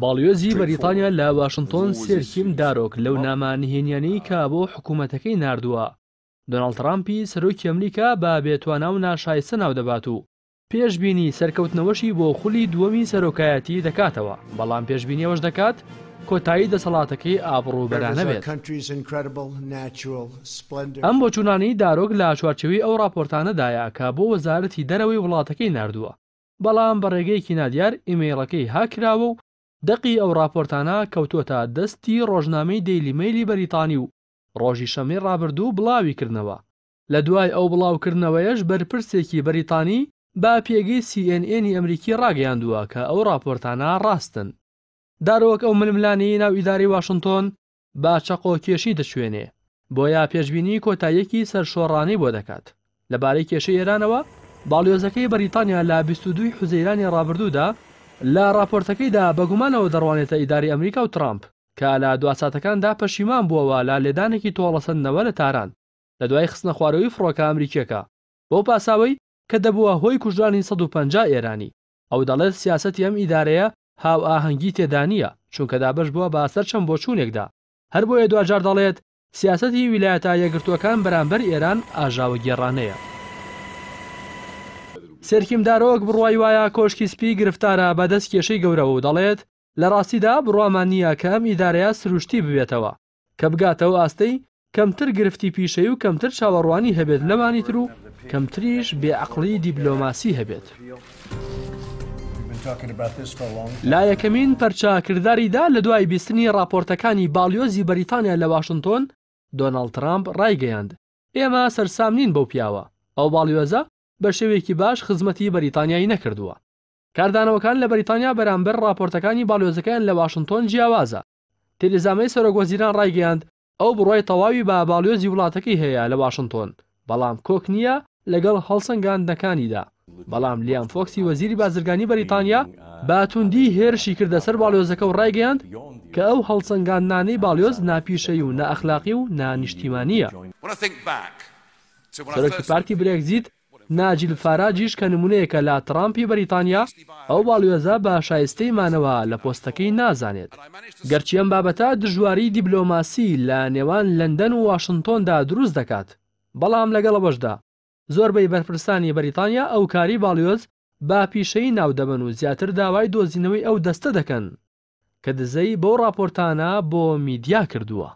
باڵیۆزی بەریتانیا لە واشنتۆن سێرکیم دارۆک لەو نامانهێنیانەی کە بۆ حکوومەتەکەی ناردووە. دۆناڵد ترامپی سەرۆکی ئەمریکا بە بێتوانە و ناشایستە ناو دەبات و پێشبینی سەرکەوتنەوەشی بۆ خولی دووەمی سەرۆکایەتی دەکاتەوە، بەڵام پێشبینیەوەش دەکات کۆتایی دەسەڵاتەکەی ئابڕووبەرانە بێت. ئەم بۆچوونانەی دارۆک لە چوارچێوەی ئەو راپۆرتانەدایە کە بۆ وەزارەتی دەرەوەی وڵاتەکەی ناردووە، بەڵام بە ڕێگەیەکی نادیار ئیمەیلەکەی هاکراوە و دەقی ئەو راپۆرتانە کەوتوتە دەستی ڕۆژنامەی دەیلی مەیلی بەریتانی و ڕۆژی شەمەی ڕابردوو بڵاویکردنەوە. لە دوای ئەو بڵاوکردنەوەیەش بەرپرسێکی بەریتانی با پێگەی CNN ئەمریکی ڕاگەیاندووە کە ئەو راپۆرتانە ڕاستن. دارۆک ئەو ململانەی ناو ئیدارەی واشنتۆن با چەقۆکێشی دەشوێنێ، بۆیە پێشبینی کۆتاییەکی سەرشۆڕانی بۆ دەکات. لەبارەی کێشەی ئێرانەوە، باڵیۆزەکەی بەریتانیا لە 22 حوزەیرانی ڕابردوودا لە راپۆرتەکەیدا بەگومانەوە دەڕوانێتە ئیداری ئەمریکا و ترامپ کە لە دواساتەکاندا پەشیمان بووەوە لە لێدانێکی تۆڵەسەندنەوە لە تاران لە دوای خستنە خوارەوەی فڕۆکە ئەمریکیەکە بۆ پاساوەی کە دەبووە هۆی کوژرانی 150 ئێرانی. ئەو دەڵێت سیاسەتی ئەم ئیدارەیە هاو ئاهەنگی تێدا نییە، چونکە دابەش بووە بە سەر چەند بۆچوونێکدا. هەر بۆیە دوجار دەڵێت سیاسەتی ویلایەتە یەکگرتووەکان بەرامبەر ئێران ئاژاوە گێڕانەیە. سێرکیم دارۆک بڕوای وایە کۆشکی سپی گرفتارە بەدەست کێشەی گەورەوە و دەڵێت لە ڕاستیدا بڕوامان نییە کە ئەم ئیدارەیە سروشتی ببێتەوە کە بگاتەوە ئاستەی کەمتر گرفتی پیشەی و کەمتر چاوەڕوانی هەبێت لەمانی تر و کەمتریش بێعەقڵی دیبلۆماسی هەبێت. لا یەکەمین پەرچاکرداریدا لە دوای بیستنی راپۆرتەکانی باڵیۆزی بەریتانیا لە واشنتۆن، دۆناڵد ترامپ ڕایگەیاند ئێمە سەرسام نین بەو پیاوە. ئەو باڵیۆزە بە شێوەیەکی باش خزمەتی بەریتانیایی نەکردووە. کاردانەوەکان لە بەریتانیا بەرامبەر راپۆرتەکانی باڵیۆزەکان لە واشنتۆن جیاوازە. تێرێزا مەی سەرۆکوەزیران ڕایگەیاند ئەو بڕوای تەواوی بە باڵیۆزی وڵاتەکەی هەیە لە واشنتۆن، بەڵام کۆک نییە لەگەڵ هەڵسەنگاندنەکانیدا. بەڵام لیام فۆکسی وەزیری بازرگانی بەریتانیا با توندی هێرشی کردە سەر باڵیۆزەکە و ڕایگەیاند کە ئەو هەڵسەنگاندنانەی باڵیۆز ناپیشەی و نائەخلاقی و نانیشتیمانیە. سەرۆکی پارتی برێکزیت ناجیل فاراجیش کە نمونەیەکە لە ترامپی بەریتانیا، ئەو باڵیۆزە بە شایستەی مانەوە لە پۆستەکەی نازانێت. گەرچی ئەم بابەتە دژواری دیبلۆماسی لە نێوان لەندەن و واشنتۆندا دروست دەکات، بەڵام لەگەڵەوەشدا زۆربەی بەرپرسانی بەریتانیا ئەو کاری باڵیۆز با پیشەی ناودەبن و زیاتر داوای دۆزینەوەی ئەو دەستە دەکەن کە دزەی بەو راپۆرتانە بۆ میدیا کردووە.